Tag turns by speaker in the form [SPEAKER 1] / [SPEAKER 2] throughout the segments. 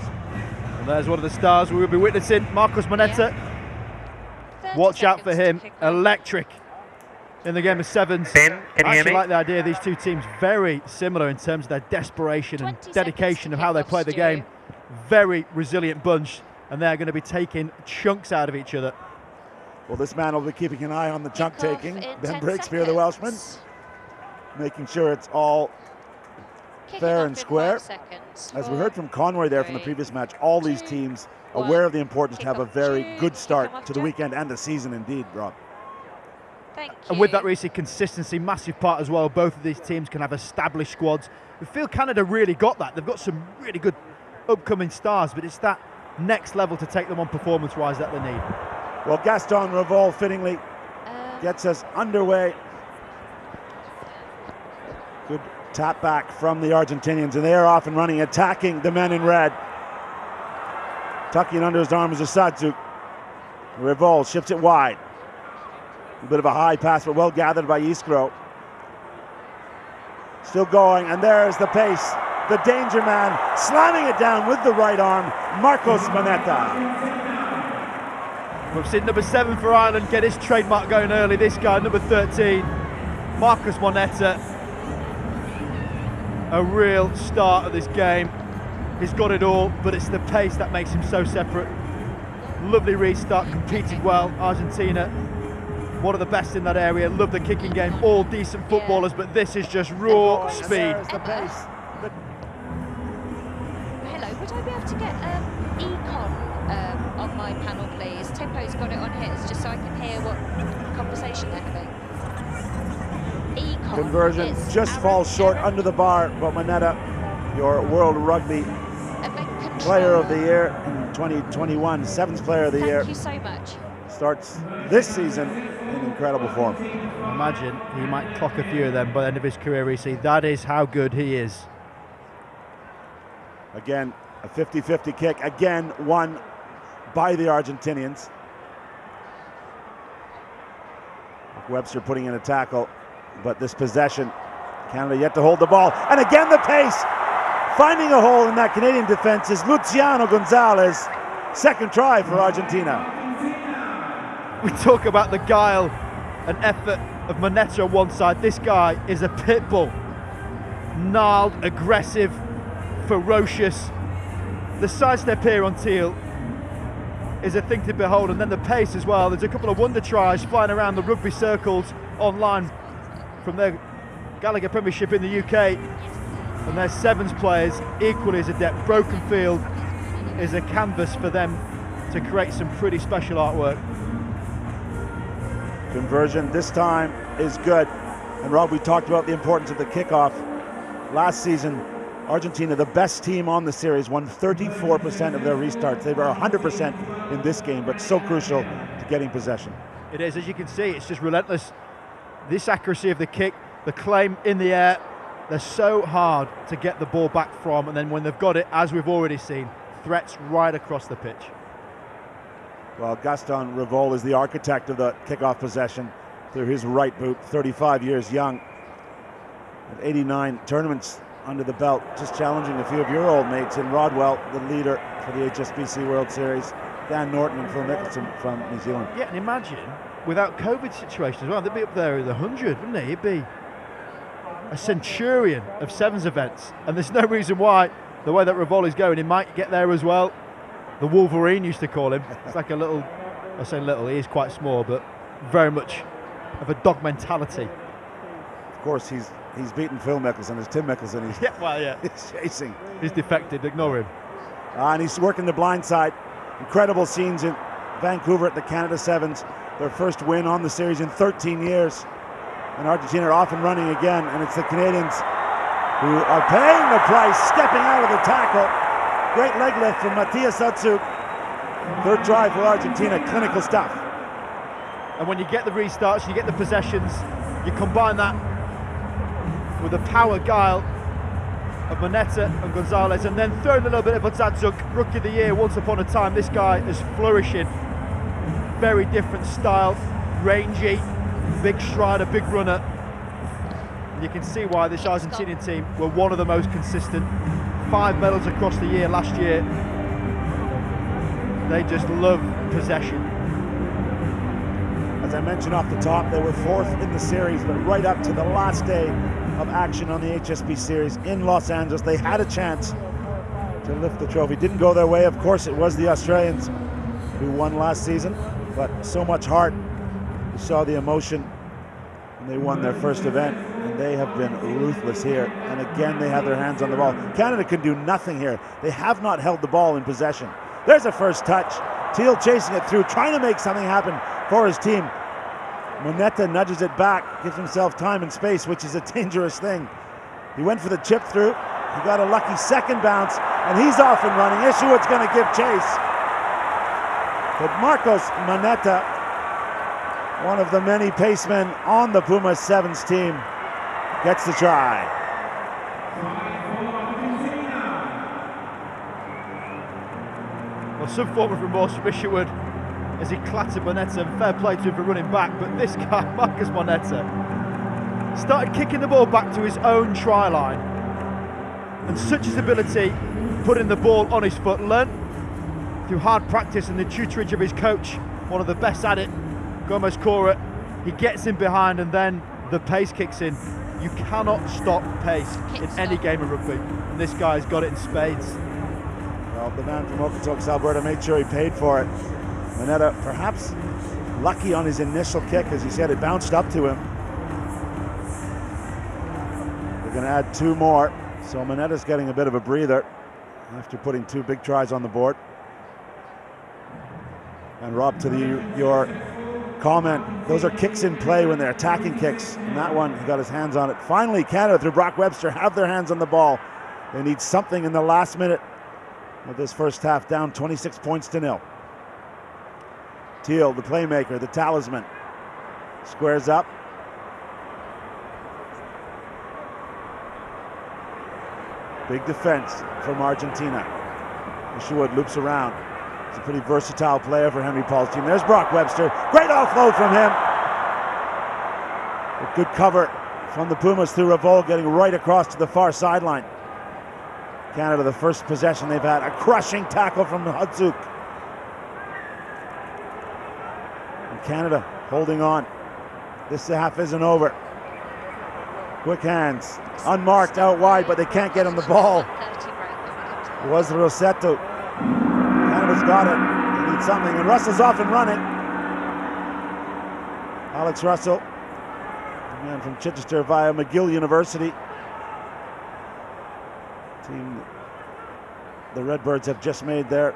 [SPEAKER 1] And there's one of the stars we will be witnessing, Marcos Moneta. Watch out for him, electric in the game of sevens.
[SPEAKER 2] Ben, can you hear me?
[SPEAKER 1] I like the idea of these two teams, very similar in terms of their desperation and dedication of how they play the game. Very resilient bunch, and they're going to be taking chunks out of each other.
[SPEAKER 3] Well, this man will be keeping an eye on the chunk taking. Ben Breakspear, the Welshman, making sure it's all fair and square. As we heard from Conroy there from the previous match, all these teams aware of the importance to have a very good start to the weekend and the season indeed, Rob.
[SPEAKER 1] And with that, Reece, consistency, massive part as well. Both of these teams can have established squads. We feel Canada really got that. They've got some really good upcoming stars, but it's that next level to take them on performance-wise that they need.
[SPEAKER 3] Well, Gaston Revol fittingly gets us underway. Good tap back from the Argentinians, and they are off and running, attacking the men in red. Tucking under his arm is Osadczuk. Revol shifts it wide. A bit of a high pass, but well gathered by Iskro. Still going, and there's the pace. The danger man slamming it down with the right arm, Marcos Moneta.
[SPEAKER 1] We've seen number 7 for Ireland get his trademark going early. This guy, number 13, Marcos Moneta. A real start of this game. He's got it all, but it's the pace that makes him so separate. Lovely restart, competed well. Argentina, one of the best in that area. Love the kicking game, all decent footballers, but this is just raw speed.
[SPEAKER 3] The pace.
[SPEAKER 4] Hello, would I be able to get econ on my panel, please? Tempo's got it on his, just so I can hear what conversation they're having. Econ.
[SPEAKER 3] Conversion just falls short under the bar, but Moneta, your World Rugby Player of the Year in 2021, 7th Player of the Year.
[SPEAKER 4] Thank you so much.
[SPEAKER 3] Starts this season in incredible form.
[SPEAKER 1] Imagine he might clock a few of them by the end of his career, Reece. That is how good he is.
[SPEAKER 3] Again, a 50-50 kick, again won by the Argentinians. Webster putting in a tackle, but this possession, Canada yet to hold the ball. And again the pace, finding a hole in that Canadian defense is Luciano Gonzalez. Second try for Argentina.
[SPEAKER 1] We talk about the guile and effort of Moneta on one side. This guy is a pit bull. Gnarled, aggressive, ferocious. The sidestep here on Teal is a thing to behold, and then the pace as well. There's a couple of wonder tries flying around the rugby circles online from their Gallagher Premiership in the UK, and their sevens players equally as adept. Broken field is a canvas for them to create some pretty special artwork.
[SPEAKER 3] Conversion this time is good. And Rob, we talked about the importance of the kickoff. Last season, Argentina, the best team on the series, won 34% of their restarts. They were 100% in this game, but so crucial to getting possession.
[SPEAKER 1] It is, as you can see, it's just relentless. This accuracy of the kick, the claim in the air, they're so hard to get the ball back from, and then when they've got it, as we've already seen, threats right across the pitch.
[SPEAKER 3] Well, Gaston Revol is the architect of the kickoff possession through his right boot, 35 years young. At 89 tournaments under the belt, just challenging a few of your old mates in Rodwell, the leader for the HSBC World Series, Dan Norton and Phil Mickelson from New Zealand.
[SPEAKER 1] Yeah, and imagine, without COVID situation as well, they'd be up there in the 100, wouldn't they? He'd be a centurion of sevens events, and there's no reason why, the way that Revol is going, he might get there as well. The Wolverine used to call him. It's like a little, I say little, he is quite small, but very much of a dog mentality.
[SPEAKER 3] Of course, he's beaten Phil Mickelson. It's Tim Mickelson he's chasing.
[SPEAKER 1] He's defected, ignore him.
[SPEAKER 3] And he's working the blind side. Incredible scenes in Vancouver at the Canada Sevens. Their first win on the series in 13 years. And Argentina are off and running again, and it's the Canadians who are paying the price, stepping out of the tackle. Great leg lift from Matthias Osadczuk. Third try for Argentina, clinical stuff.
[SPEAKER 1] And when you get the restarts, you get the possessions, you combine that with the power guile of Moneta and Gonzalez, and then throw in a little bit of Osadczuk, Rookie of the Year once upon a time. This guy is flourishing. Very different style, rangy, big strider, big runner. You can see why this Argentinian team were one of the most consistent 5 medals across the year last year. They just love possession.
[SPEAKER 3] As I mentioned off the top, they were 4th in the series, but right up to the last day of action on the HSB series in Los Angeles, they had a chance to lift the trophy. Didn't go their way. Of course, it was the Australians who won last season, but so much heart. You saw the emotion when they won their first event, and they have been ruthless here. And again, they have their hands on the ball. Canada can do nothing here. They have not held the ball in possession. There's a first touch. Teal chasing it through, trying to make something happen for his team. Moneta nudges it back, gives himself time and space, which is a dangerous thing. He went for the chip through. He got a lucky second bounce, and he's off and running. Ishuat's going to give chase. But Marcos Moneta, one of the many pacemen on the Pumas Sevens team, gets the try.
[SPEAKER 1] Well, some form of remorse from Ishuat as he clattered Moneta, and fair play to him for running back, but this guy, Marcos Moneta, started kicking the ball back to his own try line, and such his ability putting the ball on his foot, learnt through hard practice and the tutorage of his coach, one of the best at it, Gomez Cora. He gets in behind, and then the pace kicks in. You cannot stop pace in any game of rugby, and this guy's got it in spades.
[SPEAKER 3] Well, the man from Okotoks, Alberta, made sure he paid for it. Moneta perhaps lucky on his initial kick, as he said, it bounced up to him. They're going to add 2 more, so Moneta's getting a bit of a breather after putting 2 big tries on the board. And Rob, to your comment, those are kicks in play when they're attacking kicks, and that one, he got his hands on it. Finally, Canada, through Brock Webster, have their hands on the ball. They need something in the last minute of this first half, down 26 points to 0. Teal, the playmaker, the talisman, squares up. Big defense from Argentina. Ishuat loops around. He's a pretty versatile player for Henry Paul's team. There's Brock Webster. Great offload from him. A good cover from the Pumas through Revolt, getting right across to the far sideline. Canada, the first possession they've had. A crushing tackle from Hudzuk. And Canada holding on. This half isn't over. Quick hands. Unmarked out wide, but they can't get him the ball. It was Rossetto. Canada's got it. They need something, and Russell's off and running. Alex Russell, a man from Chichester via McGill University. Team, the Redbirds have just made their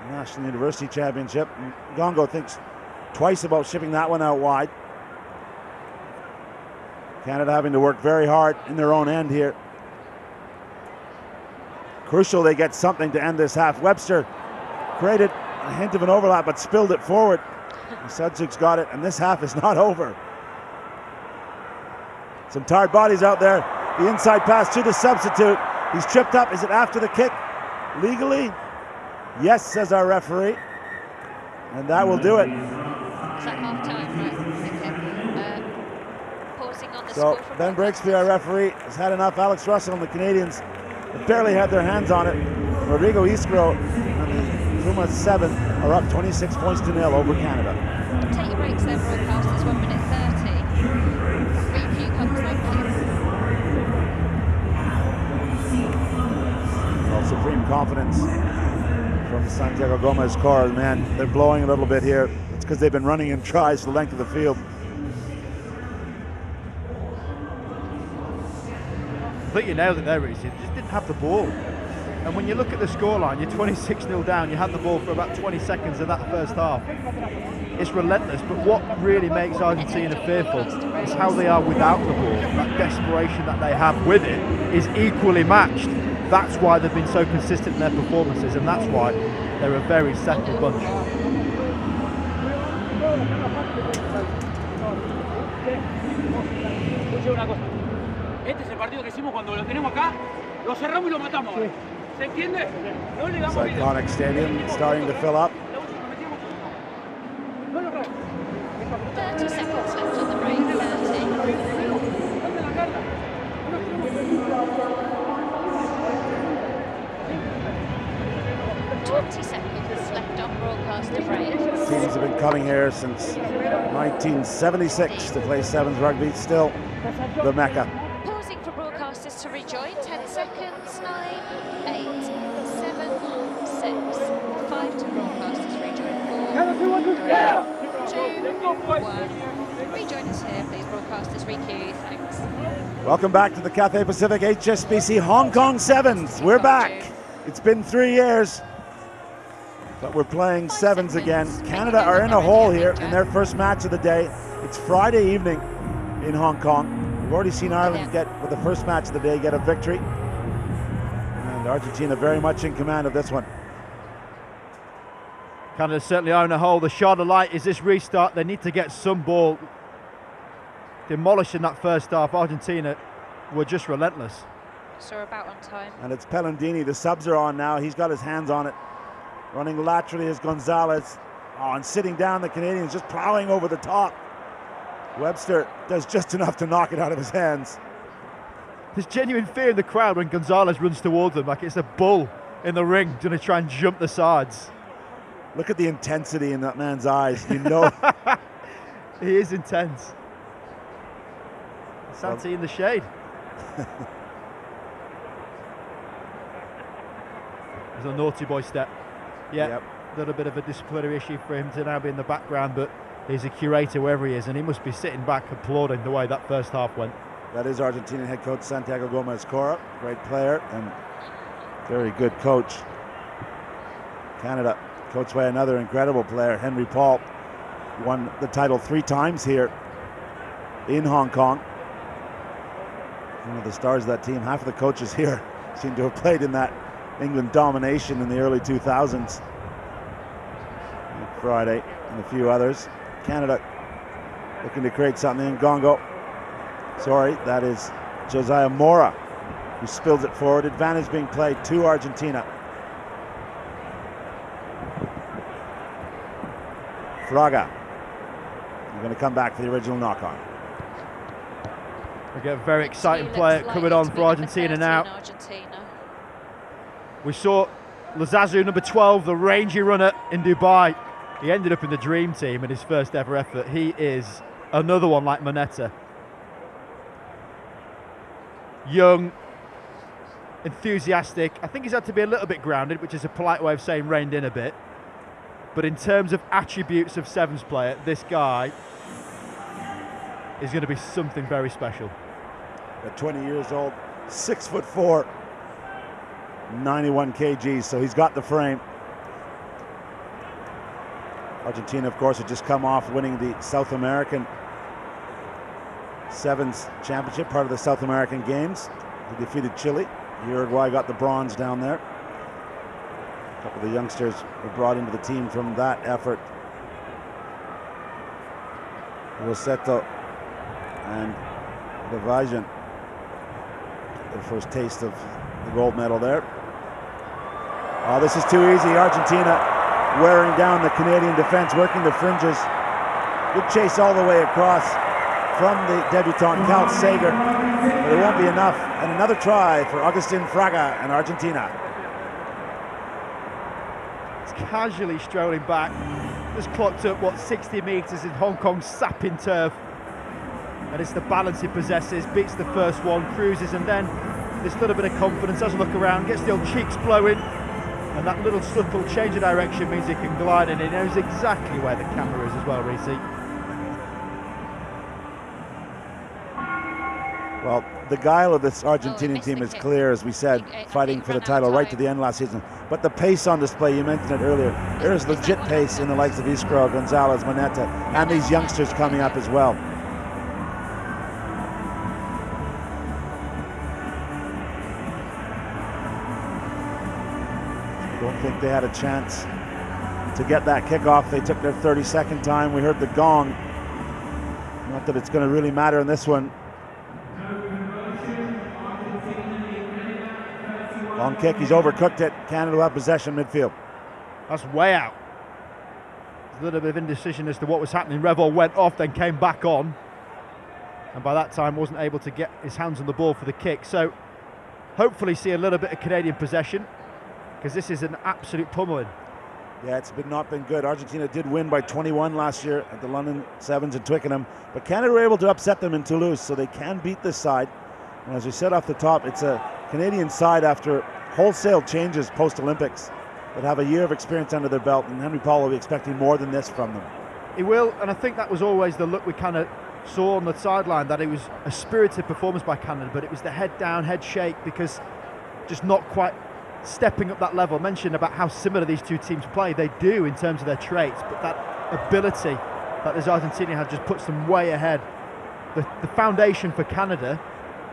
[SPEAKER 3] National University Championship. Gongo thinks twice about shipping that one out wide. Canada having to work very hard in their own end here. Crucial they get something to end this half. Webster created a hint of an overlap, but spilled it forward. Sudzuk's got it, and this half is not over. Some tired bodies out there. The inside pass to the substitute. He's tripped up. Is it after the kick? Legally? Yes, says our referee. And that will do it.
[SPEAKER 4] Is that half time? Right. Okay. Pausing on the
[SPEAKER 3] So
[SPEAKER 4] score from
[SPEAKER 3] Ben Breaksby, our referee, has had enough. Alex Russell and the Canadians have barely had their hands on it. Rodrigo Iskro and the Pumas 7 are up 26 points to 0 over Canada.
[SPEAKER 4] Take your breaks there, broadcasters. 1 minute 30. Review comes, thank you.
[SPEAKER 3] Well, supreme confidence from Santiago Gomez Cora. Man, they're blowing a little bit here. It's because they've been running in tries the length of the field.
[SPEAKER 1] I think you nailed it there, Reece. You just didn't have the ball. And when you look at the scoreline, you're 26-0 down. You had the ball for about 20 seconds of that first half. It's relentless, but what really makes Argentina fearful is how they are without the ball. That desperation that they have with it is equally matched. That's why they've been so consistent in their performances, and that's why they're a very settled bunch.
[SPEAKER 2] Este es el partido que hicimos cuando lo tenemos acá, lo cerramos y lo matamos. ¿Se entiende? No le damos
[SPEAKER 3] This iconic stadium starting to fill up.
[SPEAKER 4] 30 seconds left on the break. 30. 20 seconds left on broadcaster break.
[SPEAKER 3] Teams have been coming here since 1976 to play sevens rugby, still the Mecca.
[SPEAKER 4] Pausing for broadcasters to rejoin. 10 seconds. 9, 8, 7, 6, 5 to broadcasters rejoin. 4, 3, 2, 1. Rejoin us here, please. Broadcasters requeue. Thanks.
[SPEAKER 3] Welcome back to the Cathay Pacific HSBC Hong Kong Sevens. We're back. It's been 3 years, but we're playing sevens again. Canada are in a hole here in their first match of the day. It's Friday evening in Hong Kong. We've already seen Ireland get, with the first match of the day, get a victory. And Argentina very much in command of this one.
[SPEAKER 1] Canada certainly are in a hole. The shot of light is this restart. They need to get some ball. Demolishing that first half. Argentina were just relentless.
[SPEAKER 4] So we're about on time.
[SPEAKER 3] And it's Pellandini. The subs are on now. He's got his hands on it. Running laterally is Gonzalez. Oh, and sitting down, the Canadians just plowing over the top. Webster does just enough to knock it out of his hands.
[SPEAKER 1] There's genuine fear in the crowd when Gonzalez runs towards them, like it's a bull in the ring going to try and jump the sides.
[SPEAKER 3] Look at the intensity in that man's eyes. You know.
[SPEAKER 1] He is intense. Santi in the shade. There's a naughty boy step. Yeah, yep. A little bit of a disciplinary issue for him to now be in the background, but he's a curator wherever he is, and he must be sitting back applauding the way that first half went.
[SPEAKER 3] That is Argentinian head coach Santiago Gomez-Cora, great player and very good coach. Canada, coached by another incredible player, Henry Paul, won the title 3 times here in Hong Kong. One of the stars of that team. Half of the coaches here seem to have played in that England domination in the early 2000s. Friday and a few others. Canada looking to create something. Gongo. Sorry, that is Josiah Mora who spills it forward. Advantage being played to Argentina. Fraga. You're going to come back for the original knock-on.
[SPEAKER 1] We get a very exciting player coming on for Argentina now. We saw Lazazu, number 12, the rangy runner in Dubai. He ended up in the dream team in his first ever effort. He is another one like Moneta. Young, enthusiastic. I think he's had to be a little bit grounded, which is a polite way of saying reined in a bit. But in terms of attributes of sevens player, this guy is going to be something very special.
[SPEAKER 3] At 20 years old, 6'4", 91 kgs, so he's got the frame. Argentina, of course, had just come off winning the South American Sevens Championship, part of the South American Games. They defeated Chile. Uruguay got the bronze down there. A couple of the youngsters were brought into the team from that effort. Rossetto and Levajan, their first taste of the gold medal there. Oh, this is too easy. Argentina wearing down the Canadian defense, working the fringes. Good chase all the way across from the debutant Cal Sager, but it won't be enough. And another try for Agustin Fraga and Argentina.
[SPEAKER 1] It's casually strolling back. Just clocked up, what, 60 metres in Hong Kong's sapping turf. And it's the balance he possesses, beats the first one, cruises, and then this little bit of confidence, has a look around, gets the old cheeks blowing, and that little subtle change of direction means he can glide, and he knows exactly where the camera is as well, Reece.
[SPEAKER 3] Well, the guile of this Argentinian team is clear, as we said, fighting for the title right to the end last season. But the pace on display, you mentioned it earlier, there is legit pace in the likes of Iskro, Gonzalez, Moneta, and these youngsters coming up as well. Don't think they had a chance to get that kickoff. They took their 32nd time. We heard the gong. Not that it's going to really matter in this one. Long kick, he's overcooked it. Canada will have possession midfield.
[SPEAKER 1] That's way out. A little bit of indecision as to what was happening. Revol went off, then came back on. And by that time wasn't able to get his hands on the ball for the kick. So hopefully see a little bit of Canadian possession. because this is an absolute pummeling.
[SPEAKER 3] Yeah, it's not been good. Argentina did win by 21 last year at the London Sevens in Twickenham, but Canada were able to upset them in Toulouse, so they can beat this side. And as we said off the top, it's a Canadian side after wholesale changes post-Olympics that have a year of experience under their belt, and Henry Paul will be expecting more than this from them.
[SPEAKER 1] He will, and I think that was always the look we kind of saw on the sideline, that it was a spirited performance by Canada, but it was the head down, head shake, because just not quite stepping up that level. I mentioned about how similar these two teams play. They do in terms of their traits, but that ability that this Argentinian had just puts them way ahead. The foundation for Canada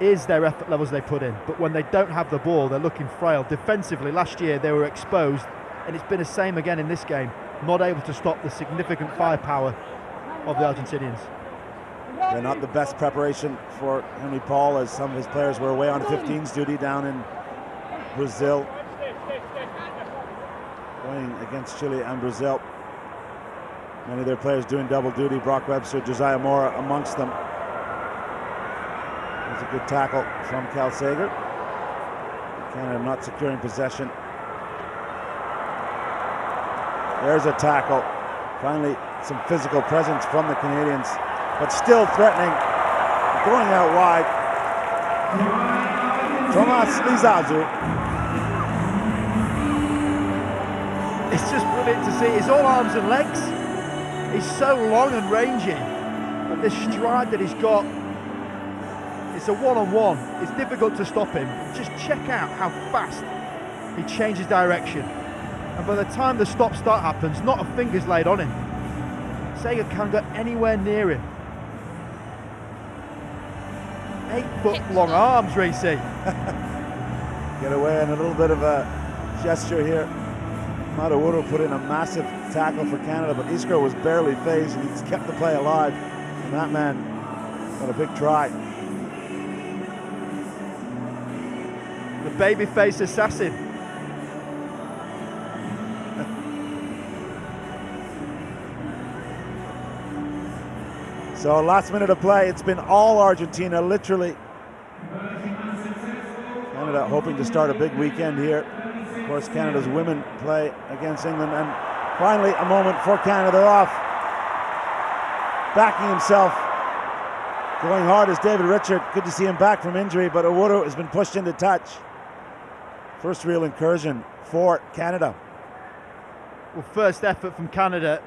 [SPEAKER 1] is their effort levels they put in, but when they don't have the ball, they're looking frail. Defensively, last year they were exposed, and it's been the same again in this game, not able to stop the significant firepower of the Argentinians.
[SPEAKER 3] They're not the best preparation for Henry Paul, as some of his players were away on 15s duty down in Brazil, playing against Chile and Brazil. Many of their players doing double duty. Brock Webster, Josiah Mora amongst them. There's a good tackle from Cal Sager. Canada not securing possession. There's a tackle. Finally, some physical presence from the Canadians, but still threatening. Going out wide. Tomas Lizazu.
[SPEAKER 1] It's just brilliant to see. He's all arms and legs. He's so long and rangy. But this stride that he's got, it's a one-on-one. It's difficult to stop him. Just check out how fast he changes direction. And by the time the stop-start happens, not a finger's laid on him. Sager can't go anywhere near him. 8-foot long arms, Reece.
[SPEAKER 3] Get away, and a little bit of a gesture here. Madawuru put in a massive tackle for Canada, but Iskra was barely phased, and he's kept the play alive. And that man got a big try.
[SPEAKER 1] The babyface assassin.
[SPEAKER 3] So last minute of play, it's been all Argentina, literally. Canada hoping to start a big weekend here. Of course, Canada's women play against England, and finally a moment for Canada. They're off. Backing himself. Going hard is David Richard. Good to see him back from injury, but Owudu has been pushed into touch. First real incursion for Canada.
[SPEAKER 1] Well, first effort from Canada.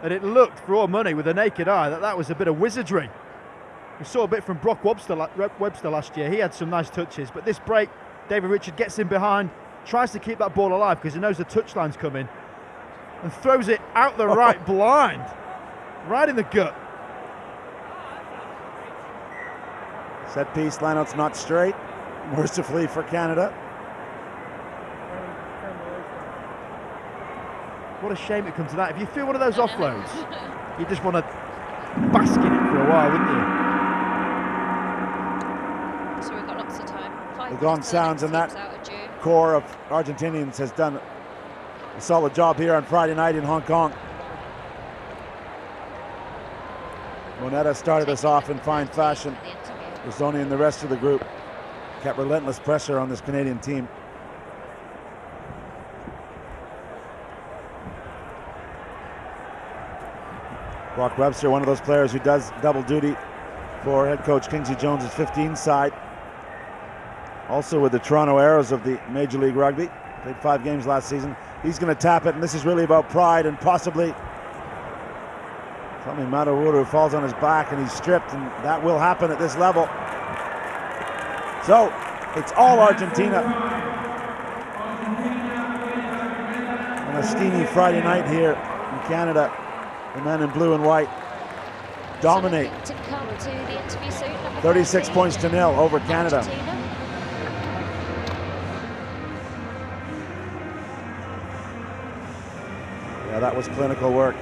[SPEAKER 1] And it looked, for all money, with the naked eye, that was a bit of wizardry. We saw a bit from Brock Webster last year. He had some nice touches, but this break, David Richard gets in behind, tries to keep that ball alive because he knows the touchline's coming, and throws it out the right blind, right in the gut.
[SPEAKER 3] Set piece, lineout's not straight, mercifully for Canada.
[SPEAKER 1] What a shame it comes to that. If you feel one of those offloads, you just want to bask in it for a while, wouldn't you?
[SPEAKER 4] So we've got lots of time.
[SPEAKER 3] The gong sounds, and that core of Argentinians has done a solid job here on Friday night in Hong Kong. Moneta started us off in fine fashion. Rizzoni and the rest of the group kept relentless pressure on this Canadian team. Brock Webster, one of those players who does double duty for head coach Kingsley Jones' 15 side. Also with the Toronto Arrows of the Major League Rugby. Played 5 games last season. He's going to tap it, and this is really about pride and possibly something. Madawuru falls on his back and he's stripped, and that will happen at this level. So it's all Argentina on a steamy Friday night here in Canada. The men in blue and white dominate. 36 points to nil over Canada. Yeah, that was clinical work.